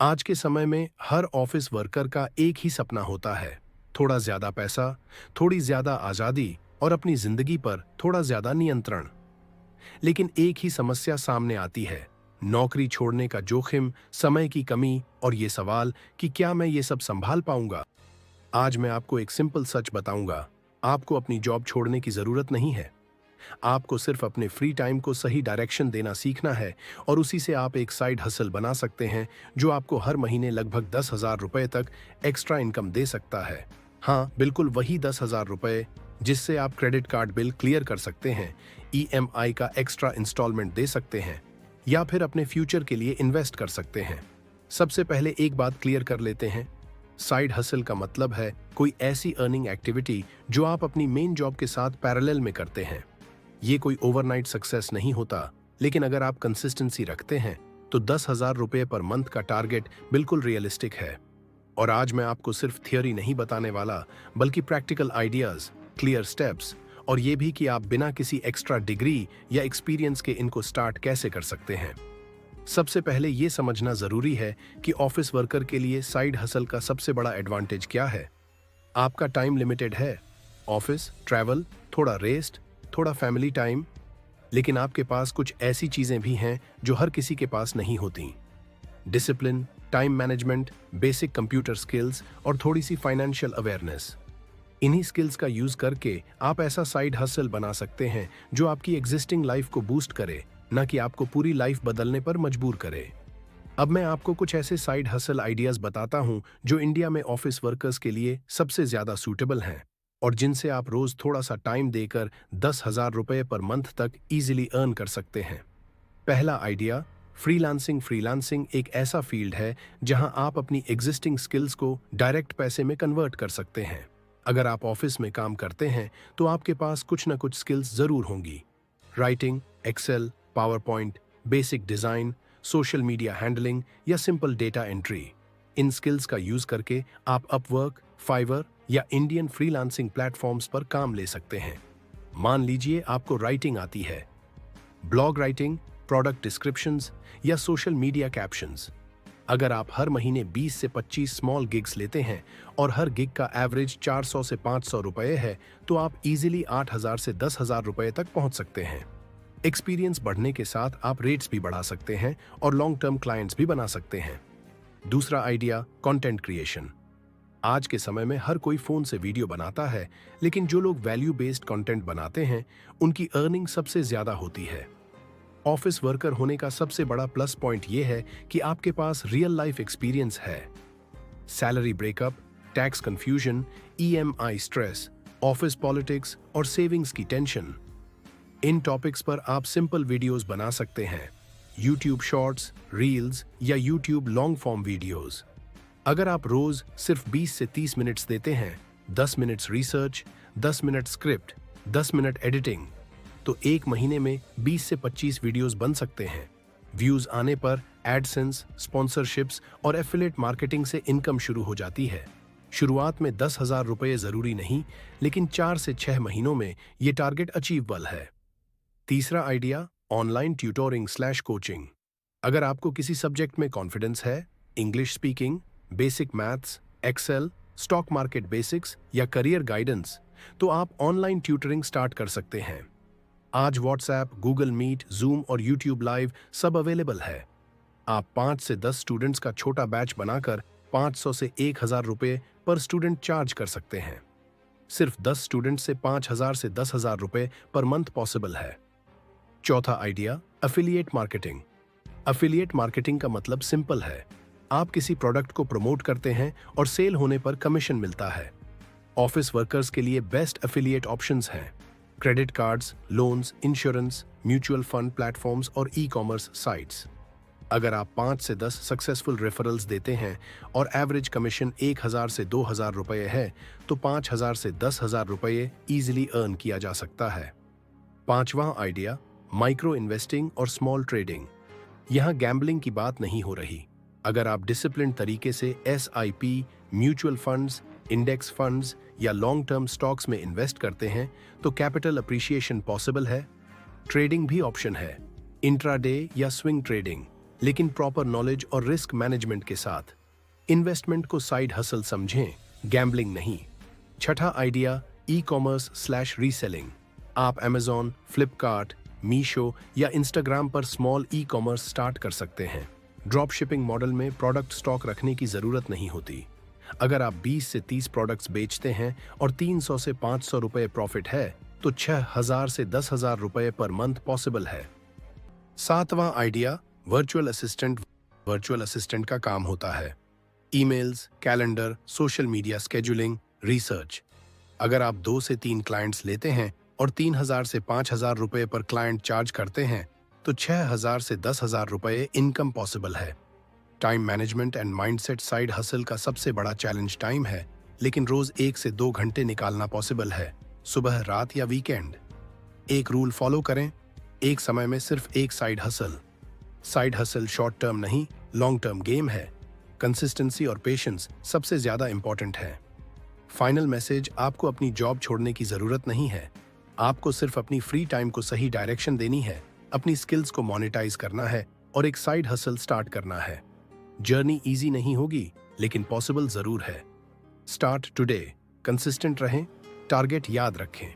आज के समय में हर ऑफिस वर्कर का एक ही सपना होता है, थोड़ा ज्यादा पैसा, थोड़ी ज्यादा आजादी और अपनी जिंदगी पर थोड़ा ज्यादा नियंत्रण। लेकिन एक ही समस्या सामने आती है, नौकरी छोड़ने का जोखिम, समय की कमी और ये सवाल कि क्या मैं ये सब संभाल पाऊंगा। आज मैं आपको एक सिंपल सच बताऊंगा, आपको अपनी जॉब छोड़ने की जरूरत नहीं है। आपको सिर्फ अपने फ्री टाइम को सही डायरेक्शन देना सीखना है और उसी से आप एक साइड हसल बना सकते हैं जो आपको हर महीने लगभग 10,000 रुपए तक एक्स्ट्रा इनकम दे सकता है। हाँ, बिल्कुल वही 10,000 रुपए जिससे आप क्रेडिट कार्ड बिल क्लियर कर सकते हैं, ईएमआई का एक्स्ट्रा इंस्टॉलमेंट दे सकते हैं या फिर अपने फ्यूचर के लिए इन्वेस्ट कर सकते हैं। सबसे पहले एक बात क्लियर कर लेते हैं, साइड हसल का मतलब है कोई ऐसी अर्निंग एक्टिविटी जो आप अपनी मेन जॉब के साथ पैरेलल में करते हैं। ये कोई ओवरनाइट सक्सेस नहीं होता, लेकिन अगर आप कंसिस्टेंसी रखते हैं तो 10,000 रुपए पर मंथ का टारगेट बिल्कुल रियलिस्टिक है। और आज मैं आपको सिर्फ थियोरी नहीं बताने वाला, बल्कि प्रैक्टिकल आइडियाज, क्लियर स्टेप्स और ये भी कि आप बिना किसी एक्स्ट्रा डिग्री या एक्सपीरियंस के इनको स्टार्ट कैसे कर सकते हैं। सबसे पहले ये समझना जरूरी है कि ऑफिस वर्कर के लिए साइड हसल का सबसे बड़ा एडवांटेज क्या है। आपका टाइम लिमिटेड है, ऑफिस, ट्रैवल, थोड़ा रेस्ट, थोड़ा फैमिली टाइम, लेकिन आपके पास कुछ ऐसी चीजें भी हैं जो हर किसी के पास नहीं होती। Discipline, time management, basic computer skills और थोड़ी सी फाइनेंशियल अवेयरनेस। इन्हीं स्किल्स का यूज करके आप ऐसा साइड हसल बना सकते हैं जो आपकी एग्जिस्टिंग लाइफ को बूस्ट करे, न कि आपको पूरी लाइफ बदलने पर मजबूर करे। अब मैं आपको कुछ ऐसे साइड हसल आइडियाज बताता हूं जो इंडिया में ऑफिस वर्कर्स के लिए सबसे ज्यादा सूटेबल हैं और जिनसे आप रोज थोड़ा सा टाइम देकर 10,000 रुपए पर मंथ तक इजीली अर्न कर सकते हैं। पहला आइडिया, फ्रीलांसिंग। फ्रीलांसिंग एक ऐसा फील्ड है जहां आप अपनी एग्जिस्टिंग स्किल्स को डायरेक्ट पैसे में कन्वर्ट कर सकते हैं। अगर आप ऑफिस में काम करते हैं तो आपके पास कुछ ना कुछ स्किल्स जरूर होंगी। Writing, Excel, PowerPoint, basic design, social media handling या सिंपल डेटा एंट्री। इन स्किल्स का यूज करके आप अपवर्क, फाइवर या इंडियन फ्रीलांसिंग प्लेटफॉर्म्स पर काम ले सकते हैं। मान लीजिए आपको राइटिंग आती है, ब्लॉग राइटिंग, प्रोडक्ट डिस्क्रिप्शंस या सोशल मीडिया कैप्शंस। अगर आप हर महीने 20 से 25 स्मॉल गिग्स लेते हैं और हर गिग का एवरेज 400 से 500 रुपए है, तो आप इजीली 8,000 से 10,000 रुपए तक पहुंच सकते हैं। एक्सपीरियंस बढ़ने के साथ आप रेट्स भी बढ़ा सकते हैं और लॉन्ग टर्म क्लाइंट्स भी बना सकते हैं। दूसरा आइडिया, कंटेंट क्रिएशन। आज के समय में हर कोई फोन से वीडियो बनाता है, लेकिन जो लोग वैल्यू बेस्ड कंटेंट बनाते हैं उनकी अर्निंग सबसे ज्यादा होती है। ऑफिस वर्कर होने का सबसे बड़ा प्लस पॉइंट यह है कि आपके पास रियल लाइफ एक्सपीरियंस है। Salary breakup, tax confusion, EMI stress, office politics और सेविंग्स की टेंशन, इन टॉपिक्स पर आप सिंपल वीडियोस बना सकते हैं, यूट्यूब शॉर्ट्स, रील्स या यूट्यूब लॉन्ग फॉर्म वीडियोस। अगर आप रोज सिर्फ 20 से 30 मिनट्स देते हैं, 10 minutes research, 10 minute script, 10 minute editing, तो एक महीने में 20 से 25 वीडियोस बन सकते हैं। व्यूज आने पर एडसेंस, स्पॉन्सरशिप्स और एफिलिएट मार्केटिंग से इनकम शुरू हो जाती है। शुरुआत में 10,000 रुपए जरूरी नहीं, लेकिन 4 से 6 महीनों में ये टारगेट अचीवेबल है। तीसरा idea, online tutoring slash coaching. अगर आपको किसी सब्जेक्ट में कॉन्फिडेंस है, English speaking, basic maths, Excel, stock market basics या करियर गाइडेंस, तो आप ऑनलाइन ट्यूटरिंग स्टार्ट कर सकते हैं। आज व्हाट्सएप, गूगल मीट, जूम और यूट्यूब लाइव सब अवेलेबल है। आप 5 से 10 स्टूडेंट्स का छोटा बैच बनाकर 500 से 1,000 रुपए पर स्टूडेंट चार्ज कर सकते हैं। सिर्फ 10 स्टूडेंट से 5,000 से 10,000 रुपए पर मंथ पॉसिबल है। चौथा idea, affiliate marketing. Affiliate marketing का मतलब सिंपल है, आप किसी प्रोडक्ट को प्रमोट करते हैं और सेल होने पर कमीशन मिलता है। ऑफिस वर्कर्स के लिए बेस्ट एफिलिएट ऑप्शंस हैं credit cards, loans, insurance, mutual fund platforms और ई कॉमर्स साइट्स। अगर आप 5 से 10 सक्सेसफुल रेफरल्स देते हैं और एवरेज कमीशन 1,000 से 2,000 रुपए है, तो 5,000 से 10,000 रुपए इजीली अर्न किया जा सकता है। पांचवा आइडिया, माइक्रो इन्वेस्टिंग और स्मॉल ट्रेडिंग। यहां गैम्बलिंग की बात नहीं हो रही। अगर आप डिसिप्लिन तरीके से SIP, mutual funds, index funds या लॉन्ग टर्म स्टॉक्स में इन्वेस्ट करते हैं तो कैपिटल अप्रिसिएशन पॉसिबल है। ट्रेडिंग भी ऑप्शन है, इंट्राडे या स्विंग ट्रेडिंग, लेकिन प्रॉपर नॉलेज और रिस्क मैनेजमेंट के साथ। इन्वेस्टमेंट को साइड हसल समझें, गैम्बलिंग नहीं। छठा idea, e commerce slash reselling. आप Amazon, फ्लिपकार्ट, मीशो या इंस्टाग्राम पर स्मॉल ई कॉमर्स स्टार्ट कर सकते हैं। ड्रॉप शिपिंग मॉडल में प्रोडक्ट स्टॉक रखने की जरूरत नहीं होती। अगर आप 20 से 30 प्रोडक्ट्स बेचते हैं और 300 से 500 रुपए प्रॉफिट है, तो 6,000 से 10,000 रुपए पर मंथ पॉसिबल है। सातवां idea, virtual assistant. Virtual assistant का काम होता है emails, calendar, social media scheduling, research. अगर आप 2 से 3 क्लाइंट्स लेते हैं और 3,000 से 5,000 रुपए पर क्लाइंट चार्ज करते हैं, तो 6,000 से 10,000 रुपए इनकम पॉसिबल है। Time management and mindset. Side hustle का सबसे बड़ा चैलेंज टाइम है, लेकिन रोज 1 से 2 घंटे निकालना पॉसिबल है, सुबह, रात या वीकेंड। एक रूल फॉलो करें, एक समय में सिर्फ एक side hustle. Side hustle short term नहीं, लॉन्ग टर्म गेम है। कंसिस्टेंसी और पेशेंस सबसे ज्यादा इंपॉर्टेंट है। फाइनल मैसेज, आपको अपनी जॉब छोड़ने की जरूरत नहीं है। आपको सिर्फ अपनी फ्री टाइम को सही डायरेक्शन देनी है, अपनी स्किल्स को मोनेटाइज करना है और एक साइड हसल स्टार्ट करना है। जर्नी इजी नहीं होगी, लेकिन पॉसिबल जरूर है। स्टार्ट टुडे, कंसिस्टेंट रहें, टारगेट याद रखें।